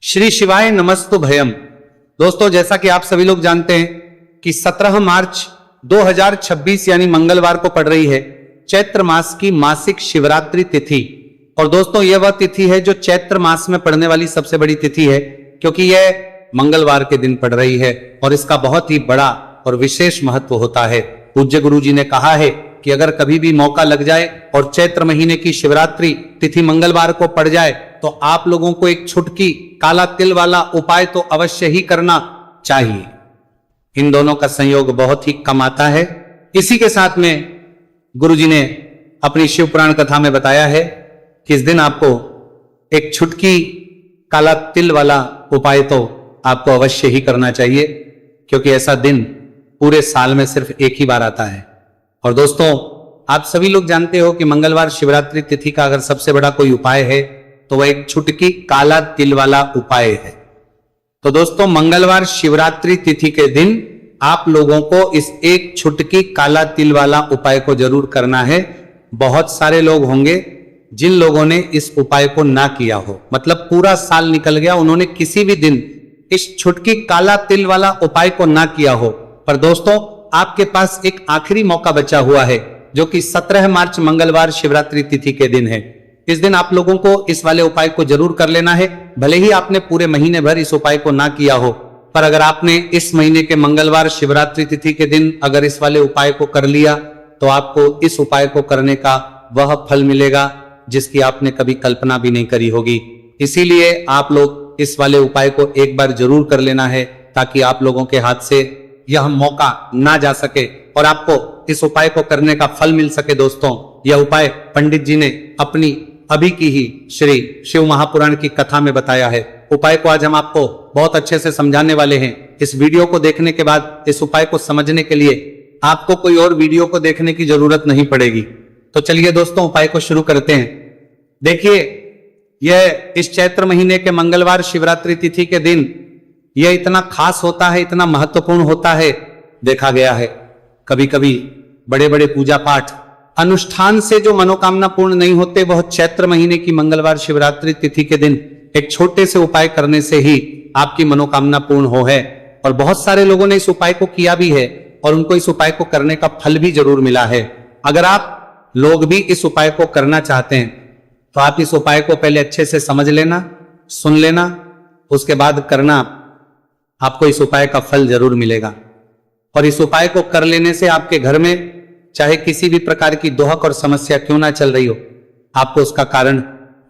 श्री शिवाय नमस्तु भयम। दोस्तों, जैसा कि आप सभी लोग जानते हैं कि 17 मार्च 2026 यानी मंगलवार को पड़ रही है चैत्र मास की मासिक शिवरात्रि तिथि। और दोस्तों, यह वह तिथि है जो चैत्र मास में पड़ने वाली सबसे बड़ी तिथि है, क्योंकि यह मंगलवार के दिन पड़ रही है और इसका बहुत ही बड़ा और विशेष महत्व होता है। पूज्य गुरु जी ने कहा है कि अगर कभी भी मौका लग जाए और चैत्र महीने की शिवरात्रि तिथि मंगलवार को पड़ जाए तो आप लोगों को एक छुटकी काला तिल वाला उपाय तो अवश्य ही करना चाहिए। इन दोनों का संयोग बहुत ही कम आता है। इसी के साथ में गुरु जी ने अपनी शिव पुराण कथा में बताया है कि इस दिन आपको एक छुटकी काला तिल वाला उपाय तो आपको अवश्य ही करना चाहिए, क्योंकि ऐसा दिन पूरे साल में सिर्फ एक ही बार आता है। और दोस्तों, आप सभी लोग जानते हो कि मंगलवार शिवरात्रि तिथि का अगर सबसे बड़ा कोई उपाय है तो वह एक छुटकी काला तिल वाला उपाय है। तो दोस्तों, मंगलवार शिवरात्रि तिथि के दिन आप लोगों को इस एक छुटकी काला तिल वाला उपाय को जरूर करना है। बहुत सारे लोग होंगे जिन लोगों ने इस उपाय को ना किया हो, मतलब पूरा साल निकल गया, उन्होंने किसी भी दिन इस छुटकी काला तिल वाला उपाय को ना किया हो। पर दोस्तों, आपके पास एक आखिरी मौका बचा हुआ है, जो कि 17 मार्च मंगलवार शिवरात्रि तिथि के दिन है। इस दिन आप लोगों को इस वाले उपाय को जरूर कर लेना है। भले ही आपने पूरे महीने भर इस उपाय को ना किया हो, पर अगर आपने इस महीने के मंगलवार शिवरात्रि तिथि के दिन अगर इस वाले उपाय को कर लिया तो आपको इस उपाय को करने का वह फल मिलेगा जिसकी आपने कभी कल्पना भी नहीं करी होगी। इसीलिए आप लोग इस वाले उपाय को एक बार जरूर कर लेना है, ताकि आप लोगों के हाथ से यह मौका ना जा सके और आपको इस उपाय को करने का फल मिल सके। दोस्तों, यह उपाय पंडित जी ने अपनी अभी की ही श्री शिव महापुराण की कथा में बताया है। उपाय को आज हम आपको बहुत अच्छे से समझाने वाले हैं। इस वीडियो को देखने के बाद इस उपाय को समझने के लिए आपको कोई और वीडियो को देखने की जरूरत नहीं पड़ेगी। तो चलिए दोस्तों, उपाय को शुरू करते हैं। देखिए, यह इस चैत्र महीने के मंगलवार शिवरात्रि तिथि के दिन यह इतना खास होता है, इतना महत्वपूर्ण होता है। देखा गया है कभी कभी बड़े बड़े पूजा पाठ अनुष्ठान से जो मनोकामना पूर्ण नहीं होते, वह चैत्र महीने की मंगलवार शिवरात्रि तिथि के दिन एक छोटे से उपाय करने से ही आपकी मनोकामना पूर्ण हो है। और बहुत सारे लोगों ने इस उपाय को किया भी है और उनको इस उपाय को करने का फल भी जरूर मिला है। अगर आप लोग भी इस उपाय को करना चाहते हैं तो आप इस उपाय को पहले अच्छे से समझ लेना, सुन लेना, उसके बाद करना। आपको इस उपाय का फल जरूर मिलेगा। और इस उपाय को कर लेने से आपके घर में चाहे किसी भी प्रकार की दोहक और समस्या क्यों ना चल रही हो, आपको उसका कारण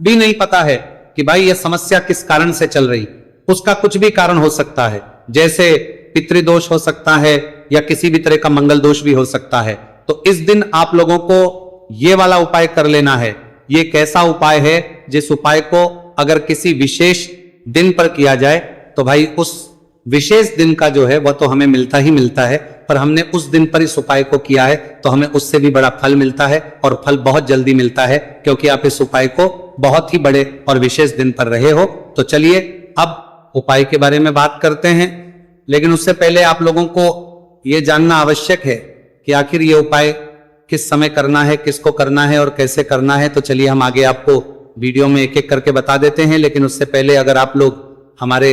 भी नहीं पता है कि भाई यह समस्या किस कारण से चल रही, उसका कुछ भी कारण हो सकता है। जैसे पितृदोष हो सकता है या किसी भी तरह का मंगल दोष भी हो सकता है। तो इस दिन आप लोगों को यह वाला उपाय कर लेना है। यह एक ऐसा उपाय है जिस उपाय को अगर किसी विशेष दिन पर किया जाए तो भाई उस विशेष दिन का जो है वह तो हमें मिलता ही मिलता है, पर हमने उस दिन पर इस उपाय को किया है तो हमें उससे भी बड़ा फल मिलता है। और फल बहुत जल्दी मिलता है, क्योंकि आप इस उपाय को बहुत ही बड़े और विशेष दिन पर रहे हो। तो चलिए अब उपाय के बारे में बात करते हैं, लेकिन उससे पहले आप लोगों को यह जानना आवश्यक है कि आखिर ये उपाय किस समय करना है, किसको करना है और कैसे करना है। तो चलिए हम आगे आपको वीडियो में एक एक करके बता देते हैं। लेकिन उससे पहले अगर आप लोग हमारे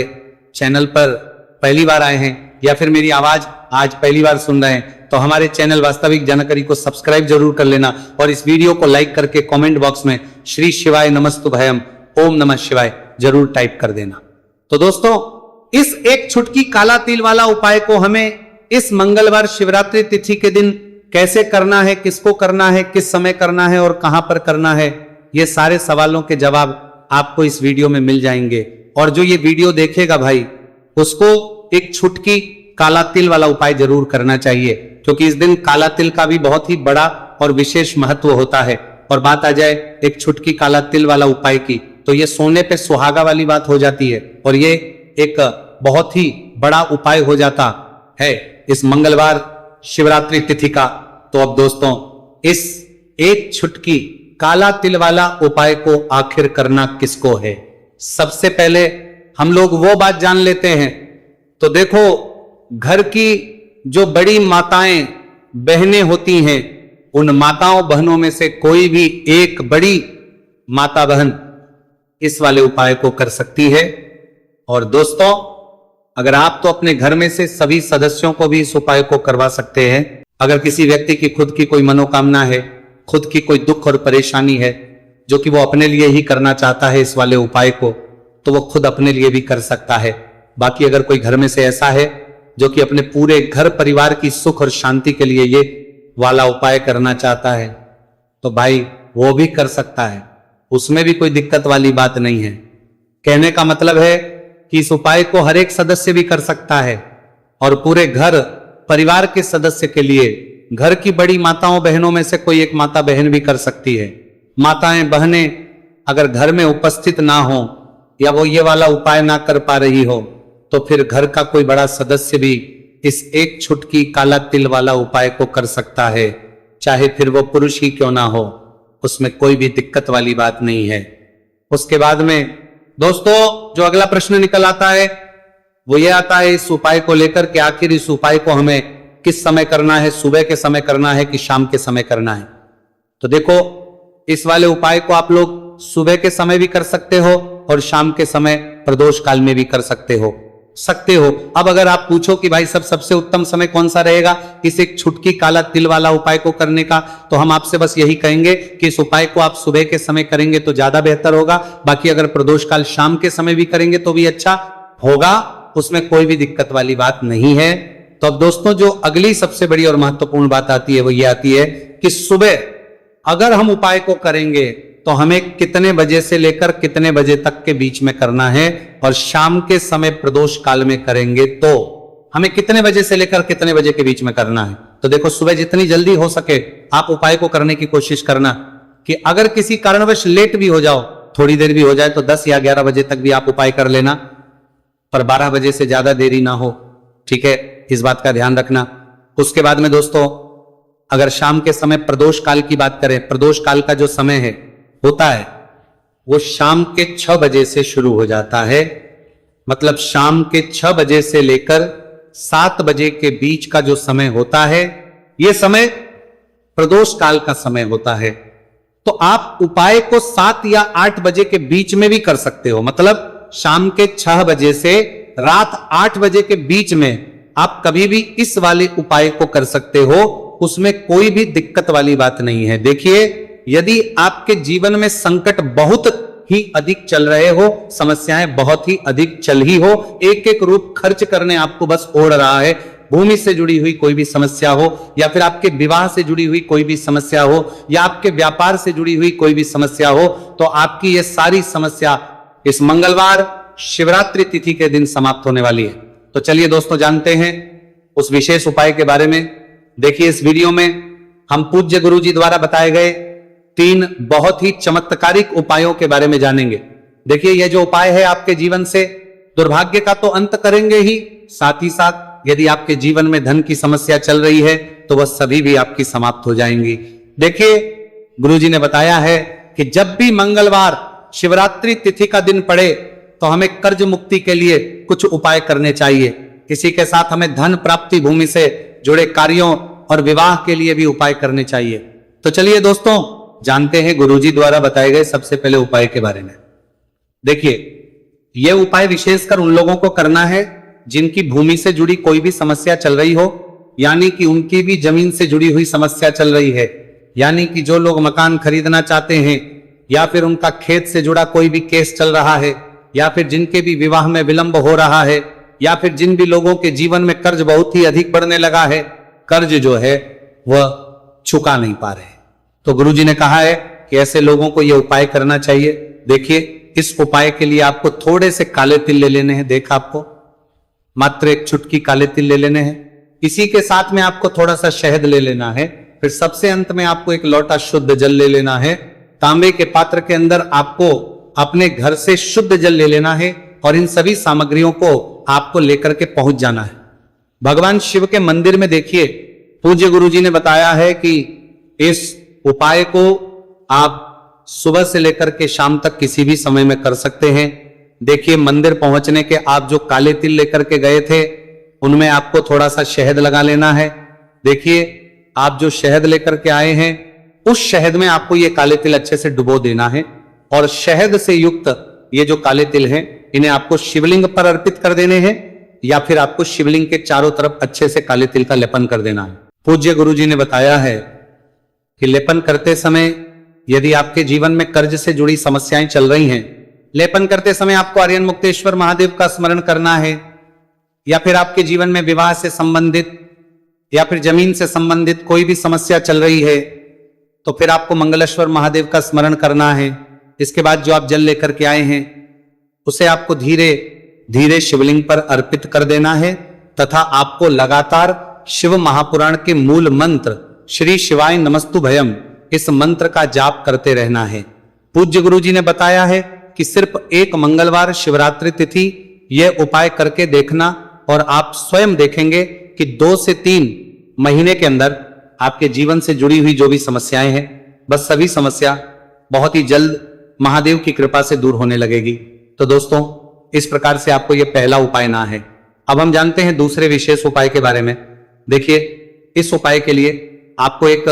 चैनल पर पहली बार आए हैं या फिर मेरी आवाज आज पहली बार सुन रहे हैं तो हमारे चैनल वास्तविक जानकारी को सब्सक्राइब जरूर कर लेना और इस वीडियो को लाइक करके कमेंट बॉक्स में श्री शिवाय नमस्तु भयम ओम नमः शिवाय जरूर टाइप कर देना। तो दोस्तों, इस एक छुटकी काला तिल वाला उपाय को हमें इस मंगलवार शिवरात्रि तिथि के दिन कैसे करना है, किसको करना है, किस समय करना है और कहां पर करना है, ये सारे सवालों के जवाब आपको इस वीडियो में मिल जाएंगे। और जो ये वीडियो देखेगा भाई, उसको एक छुटकी काला तिल वाला उपाय जरूर करना चाहिए, क्योंकि इस दिन काला तिल का भी बहुत ही बड़ा और विशेष महत्व होता है। और बात आ जाए एक छुटकी काला तिल वाला उपाय की, तो ये सोने पे सुहागा वाली बात हो जाती है और ये एक बहुत ही बड़ा उपाय हो जाता है इस मंगलवार शिवरात्रि तिथि का। तो अब दोस्तों, इस एक छुटकी काला तिल वाला उपाय को आखिर करना किसको है, सबसे पहले हम लोग वो बात जान लेते हैं। तो देखो, घर की जो बड़ी माताएं बहनें होती हैं, उन माताओं बहनों में से कोई भी एक बड़ी माता बहन इस वाले उपाय को कर सकती है। और दोस्तों, अगर आप तो अपने घर में से सभी सदस्यों को भी इस उपाय को करवा सकते हैं। अगर किसी व्यक्ति की खुद की कोई मनोकामना है, खुद की कोई दुख और परेशानी है जो कि वो अपने लिए ही करना चाहता है इस वाले उपाय को, तो वो खुद अपने लिए भी कर सकता है। बाकी अगर कोई घर में से ऐसा है जो कि अपने पूरे घर परिवार की सुख और शांति के लिए ये वाला उपाय करना चाहता है, तो भाई वो भी कर सकता है, उसमें भी कोई दिक्कत वाली बात नहीं है। कहने का मतलब है कि इस उपाय को हर एक सदस्य भी कर सकता है और पूरे घर परिवार के सदस्य के लिए घर की बड़ी माताओं बहनों में से कोई एक माता बहन भी कर सकती है। माताएं बहनें अगर घर में उपस्थित ना हो या वो ये वाला उपाय ना कर पा रही हो, तो फिर घर का कोई बड़ा सदस्य भी इस एक छुटकी काला तिल वाला उपाय को कर सकता है, चाहे फिर वो पुरुष ही क्यों ना हो, उसमें कोई भी दिक्कत वाली बात नहीं है। उसके बाद में दोस्तों जो अगला प्रश्न निकल आता है वो ये आता है इस उपाय को लेकर कि आखिर इस उपाय को हमें किस समय करना है, सुबह के समय करना है कि शाम के समय करना है। तो देखो, इस वाले उपाय को आप लोग सुबह के समय भी कर सकते हो और शाम के समय प्रदोष काल में भी कर सकते हो। अब अगर आप पूछो कि भाई सबसे उत्तम समय कौन सा रहेगा इस एक छुटकी काला तिल वाला उपाय को करने का, तो हम आपसे बस यही कहेंगे कि इस उपाय को आप सुबह के समय करेंगे तो ज्यादा बेहतर होगा। बाकी अगर प्रदोष काल शाम के समय भी करेंगे तो भी अच्छा होगा, उसमें कोई भी दिक्कत वाली बात नहीं है। तो अब दोस्तों जो अगली सबसे बड़ी और महत्वपूर्ण बात आती है वो ये आती है कि सुबह अगर हम उपाय को करेंगे तो हमें कितने बजे से लेकर कितने बजे तक के बीच में करना है, और शाम के समय प्रदोष काल में करेंगे तो हमें कितने बजे से लेकर कितने बजे के बीच में करना है। तो देखो, सुबह जितनी जल्दी हो सके आप उपाय को करने की कोशिश करना कि अगर किसी कारणवश लेट भी हो जाओ, थोड़ी देर भी हो जाए, तो 10 या 11 बजे तक भी आप उपाय कर लेना, पर 12 बजे से ज्यादा देरी ना हो। ठीक है, इस बात का ध्यान रखना। उसके बाद में दोस्तों, अगर शाम के समय प्रदोष काल की बात करें, प्रदोष काल का जो समय है होता है वो शाम के 6 बजे से शुरू हो जाता है। मतलब शाम के 6 बजे से लेकर 7 बजे के बीच का जो समय होता है, यह समय प्रदोष काल का समय होता है। तो आप उपाय को 7 या 8 बजे के बीच में भी कर सकते हो। मतलब शाम के 6 बजे से रात 8 बजे के बीच में आप कभी भी इस वाले उपाय को कर सकते हो, उसमें कोई भी दिक्कत वाली बात नहीं है। देखिए, यदि आपके जीवन में संकट बहुत ही अधिक चल रहे हो, समस्याएं बहुत ही अधिक चल ही हो, एक एक रूप खर्च करने आपको बस ओढ़ रहा है, भूमि से जुड़ी हुई कोई भी समस्या हो, या फिर आपके विवाह से जुड़ी हुई कोई भी समस्या हो, या आपके व्यापार से जुड़ी हुई कोई भी समस्या हो, तो आपकी ये सारी समस्या इस मंगलवार शिवरात्रि तिथि के दिन समाप्त होने वाली है। तो चलिए दोस्तों, जानते हैं उस विशेष उपाय के बारे में। देखिए, इस वीडियो में हम पूज्य गुरु जी द्वारा बताए गए 3 बहुत ही चमत्कारिक उपायों के बारे में जानेंगे। देखिए, यह जो उपाय है आपके जीवन से दुर्भाग्य का तो अंत करेंगे ही, साथ ही साथ यदि आपके जीवन में धन की समस्या चल रही है तो वह सभी भी आपकी समाप्त हो जाएंगी। देखिए, गुरुजी ने बताया है कि जब भी मंगलवार शिवरात्रि तिथि का दिन पड़े तो हमें कर्ज मुक्ति के लिए कुछ उपाय करने चाहिए। किसी के साथ हमें धन प्राप्ति, भूमि से जुड़े कार्यों और विवाह के लिए भी उपाय करने चाहिए। तो चलिए दोस्तों, जानते हैं गुरुजी द्वारा बताए गए सबसे पहले उपाय के बारे में। देखिए, यह उपाय विशेषकर उन लोगों को करना है जिनकी भूमि से जुड़ी कोई भी समस्या चल रही हो, यानी कि उनकी भी जमीन से जुड़ी हुई समस्या चल रही है, यानी कि जो लोग मकान खरीदना चाहते हैं, या फिर उनका खेत से जुड़ा कोई भी केस चल रहा है, या फिर जिनके भी विवाह में विलंब हो रहा है, या फिर जिन भी लोगों के जीवन में कर्ज बहुत ही अधिक बढ़ने लगा है, कर्ज जो है वह चुका नहीं पा रहे। तो गुरुजी ने कहा है कि ऐसे लोगों को यह उपाय करना चाहिए। देखिए, इस उपाय के लिए आपको थोड़े से काले तिल ले लेने हैं। देखा, आपको मात्र एक चुटकी काले तिल ले लेने हैं। इसी के साथ में आपको थोड़ा सा शहद ले लेना है। फिर सबसे अंत में आपको एक लोटा शुद्ध जल ले लेना है। तांबे के पात्र के अंदर आपको अपने घर से शुद्ध जल ले लेना है और इन सभी सामग्रियों को आपको लेकर के पहुंच जाना है भगवान शिव के मंदिर में। देखिए, पूज्य गुरुजी ने बताया है कि इस उपाय को आप सुबह से लेकर के शाम तक किसी भी समय में कर सकते हैं। देखिए, मंदिर पहुंचने के आप जो काले तिल लेकर के गए थे उनमें आपको थोड़ा सा शहद लगा लेना है। देखिए, आप जो शहद लेकर के आए हैं उस शहद में आपको ये काले तिल अच्छे से डुबो देना है और शहद से युक्त ये जो काले तिल हैं इन्हें आपको शिवलिंग पर अर्पित कर देने हैं या फिर आपको शिवलिंग के चारों तरफ अच्छे से काले तिल का लेपन कर देना है। पूज्य गुरु जी ने बताया है कि लेपन करते समय यदि आपके जीवन में कर्ज से जुड़ी समस्याएं चल रही हैं, लेपन करते समय आपको आर्यन मुक्तेश्वर महादेव का स्मरण करना है, या फिर आपके जीवन में विवाह से संबंधित या फिर जमीन से संबंधित कोई भी समस्या चल रही है, तो फिर आपको मंगलेश्वर महादेव का स्मरण करना है। इसके बाद जो आप जल लेकर के आए हैं उसे आपको धीरे धीरे शिवलिंग पर अर्पित कर देना है तथा आपको लगातार शिव महापुराण के मूल मंत्र श्री शिवाय नमस्तु भयम इस मंत्र का जाप करते रहना है। पूज्य गुरु जी ने बताया है कि सिर्फ एक मंगलवार शिवरात्रि तिथि यह उपाय करके देखना और आप स्वयं देखेंगे कि 2 से 3 महीने के अंदर आपके जीवन से जुड़ी हुई जो भी समस्याएं हैं, बस सभी समस्या बहुत ही जल्द महादेव की कृपा से दूर होने लगेगी। तो दोस्तों, इस प्रकार से आपको यह पहला उपाय ना है। अब हम जानते हैं दूसरे विशेष उपाय के बारे में। देखिए, इस उपाय के लिए आपको एक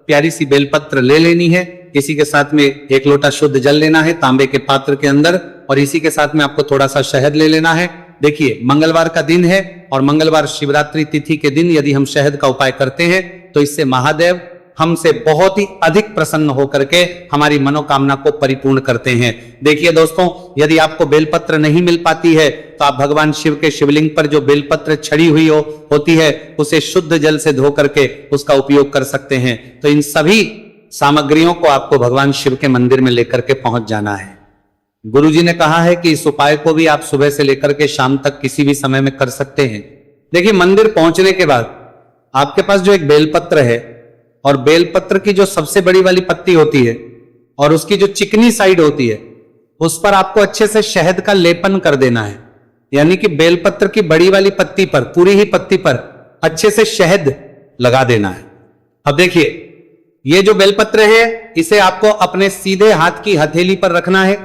प्यारी सी बेलपत्र ले लेनी है, इसी के साथ में 1 लोटा शुद्ध जल लेना है तांबे के पात्र के अंदर, और इसी के साथ में आपको थोड़ा सा शहद ले लेना है। देखिए, मंगलवार का दिन है और मंगलवार शिवरात्रि तिथि के दिन यदि हम शहद का उपाय करते हैं तो इससे महादेव हमसे बहुत ही अधिक प्रसन्न होकर के हमारी मनोकामना को परिपूर्ण करते हैं। देखिए दोस्तों, यदि आपको बेलपत्र नहीं मिल पाती है तो आप भगवान शिव के शिवलिंग पर जो बेलपत्र छड़ी हुई होती है उसे शुद्ध जल से धो करके उसका उपयोग कर सकते हैं। तो इन सभी सामग्रियों को आपको भगवान शिव के मंदिर में लेकर के पहुंच जाना है। गुरुजी ने कहा है कि इस उपाय को भी आप सुबह से लेकर के शाम तक किसी भी समय में कर सकते हैं। देखिए, मंदिर पहुंचने के बाद आपके पास जो एक बेलपत्र है और बेलपत्र की जो सबसे बड़ी वाली पत्ती होती है और उसकी जो चिकनी साइड होती है उस पर आपको अच्छे से शहद का लेपन कर देना है। यानी कि बेलपत्र की बड़ी वाली पत्ती पर, पूरी ही पत्ती पर अच्छे से शहद लगा देना है। अब देखिए, ये जो बेलपत्र है इसे आपको अपने सीधे हाथ की हथेली पर रखना है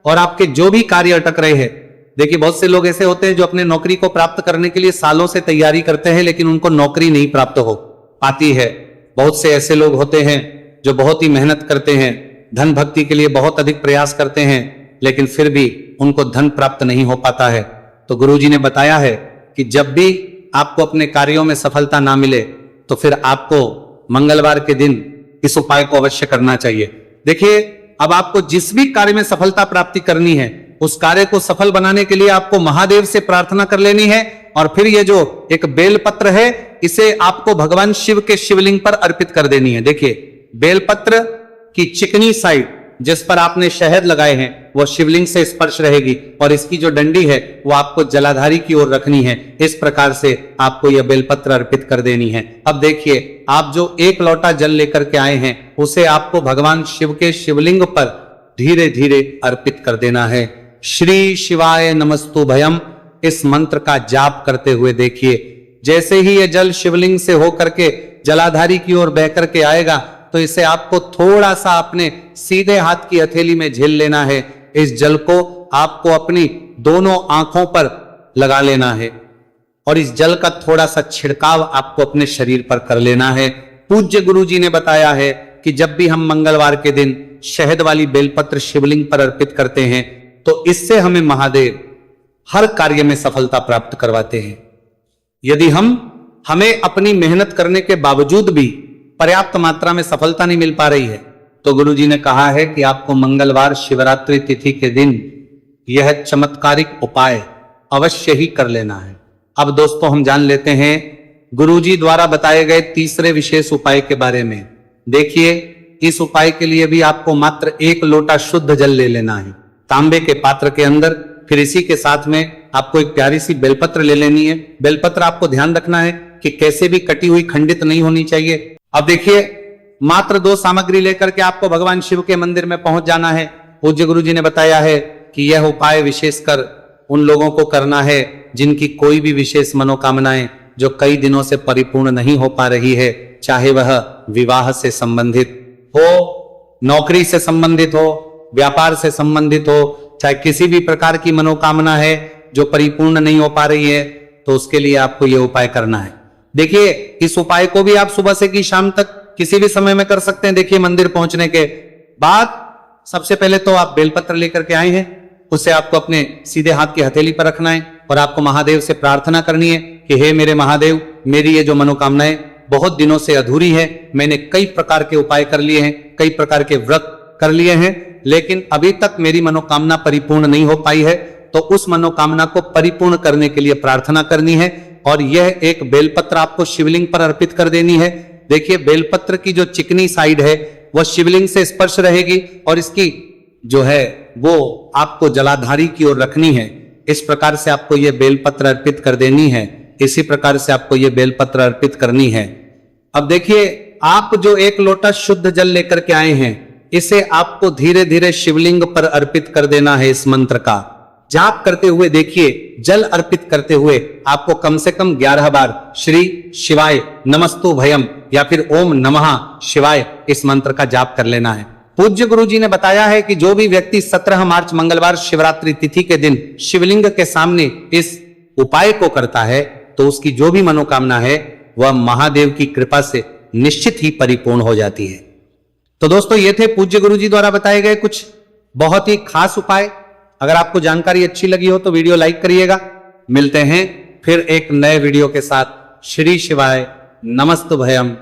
और आपके जो भी कार्य अटक रहे हैं, देखिए बहुत से लोग ऐसे होते हैं जो अपने नौकरी को प्राप्त करने के लिए सालों से तैयारी करते हैं लेकिन उनको नौकरी नहीं प्राप्त हो पाती है। बहुत से ऐसे लोग होते हैं जो बहुत ही मेहनत करते हैं, धन भक्ति के लिए बहुत अधिक प्रयास करते हैं लेकिन फिर भी उनको धन प्राप्त नहीं हो पाता है। तो गुरुजी ने बताया है कि जब भी आपको अपने कार्यों में सफलता ना मिले तो फिर आपको मंगलवार के दिन इस उपाय को अवश्य करना चाहिए। देखिए, अब आपको जिस भी कार्य में सफलता प्राप्ति करनी है उस कार्य को सफल बनाने के लिए आपको महादेव से प्रार्थना कर लेनी है और फिर ये जो एक बेलपत्र है इसे आपको भगवान शिव के शिवलिंग पर अर्पित कर देनी है। देखिए, बेलपत्र की चिकनी साइड जिस पर आपने शहद लगाए हैं वो शिवलिंग से स्पर्श रहेगी और इसकी जो डंडी है वो आपको जलाधारी की ओर रखनी है। इस प्रकार से आपको यह बेलपत्र अर्पित कर देनी है। अब देखिए, आप जो 1 लोटा जल लेकर के आए हैं उसे आपको भगवान शिव के शिवलिंग पर धीरे धीरे अर्पित कर देना है। श्री शिवाय नमस्तु भयम इस मंत्र का जाप करते हुए देखिए, जैसे ही यह जल शिवलिंग से होकर के जलाधारी की ओर बह करके आएगा तो इसे आपको थोड़ा सा अपने सीधे हाथ की हथेली में झेल लेना है। इस जल को आपको अपनी दोनों आंखों पर लगा लेना है और इस जल का थोड़ा सा छिड़काव आपको अपने शरीर पर कर लेना है। पूज्य गुरुजी ने बताया है कि जब भी हम मंगलवार के दिन शहद वाली बेलपत्र शिवलिंग पर अर्पित करते हैं तो इससे हमें महादेव हर कार्य में सफलता प्राप्त करवाते हैं। यदि हमें अपनी मेहनत करने के बावजूद भी पर्याप्त मात्रा में सफलता नहीं मिल पा रही है तो गुरुजी ने कहा है कि आपको मंगलवार शिवरात्रि तिथि के दिन यह चमत्कारिक उपाय अवश्य ही कर लेना है। अब दोस्तों, हम जान लेते हैं गुरुजी द्वारा बताए गए तीसरे विशेष उपाय के बारे में। देखिए, इस उपाय के लिए भी आपको मात्र 1 लोटा शुद्ध जल ले लेना है तांबे के पात्र के अंदर। फिर इसी के साथ में आपको एक प्यारी सी बेलपत्र ले लेनी है। बेलपत्र आपको ध्यान रखना है कि कैसे भी कटी हुई खंडित नहीं होनी चाहिए। अब देखिए, मात्र 2 सामग्री लेकर के आपको भगवान शिव के मंदिर में पहुंच जाना है। पूज्य गुरु जी ने बताया है कि यह उपाय विशेषकर उन लोगों को करना है जिनकी कोई भी विशेष मनोकामनाएं जो कई दिनों से परिपूर्ण नहीं हो पा रही है, चाहे वह विवाह से संबंधित हो, नौकरी से संबंधित हो, व्यापार से संबंधित हो, चाहे किसी भी प्रकार की मनोकामना है जो परिपूर्ण नहीं हो पा रही है, तो उसके लिए आपको यह उपाय करना है। देखिए, इस उपाय को भी आप सुबह से की शाम तक किसी भी समय में कर सकते हैं। देखिए, मंदिर पहुंचने के बाद सबसे पहले तो आप बेलपत्र लेकर के आए हैं, उसे आपको अपने सीधे हाथ की हथेली पर रखना है और आपको महादेव से प्रार्थना करनी है कि हे मेरे महादेव, मेरी ये जो मनोकामनाएं बहुत दिनों से अधूरी है, मैंने कई प्रकार के उपाय कर लिए हैं, कई प्रकार के व्रत कर लिए हैं, लेकिन अभी तक मेरी मनोकामना परिपूर्ण नहीं हो पाई है, तो उस मनोकामना को परिपूर्ण करने के लिए प्रार्थना करनी है। और यह एक बेलपत्र आपको शिवलिंग पर अर्पित कर देनी है। देखिए, बेलपत्र की जो चिकनी साइड है वह शिवलिंग से स्पर्श रहेगी और इसकी जो है वो आपको जलाधारी की ओर रखनी है। इस प्रकार से आपको यह बेलपत्र अर्पित कर देनी है। इसी प्रकार से आपको यह बेलपत्र अर्पित करनी है। अब देखिए, आप जो एक लोटा शुद्ध जल लेकर के आए हैं, इसे आपको धीरे धीरे शिवलिंग पर अर्पित कर देना है। इस मंत्र का जाप करते हुए देखिए, जल अर्पित करते हुए आपको कम से कम 11 बार श्री शिवाय नमस्तु भयम या फिर ओम नमः शिवाय इस मंत्र का जाप कर लेना है। पूज्य गुरु जी ने बताया है कि जो भी व्यक्ति 17 मार्च मंगलवार शिवरात्रि तिथि के दिन शिवलिंग के सामने इस उपाय को करता है, तो उसकी जो भी मनोकामना है वह महादेव की कृपा से निश्चित ही परिपूर्ण हो जाती है। तो दोस्तों, ये थे पूज्य गुरु जी द्वारा बताए गए कुछ बहुत ही खास उपाय। अगर आपको जानकारी अच्छी लगी हो तो वीडियो लाइक करिएगा। मिलते हैं फिर एक नए वीडियो के साथ। श्री शिवाय नमस्तु भयम।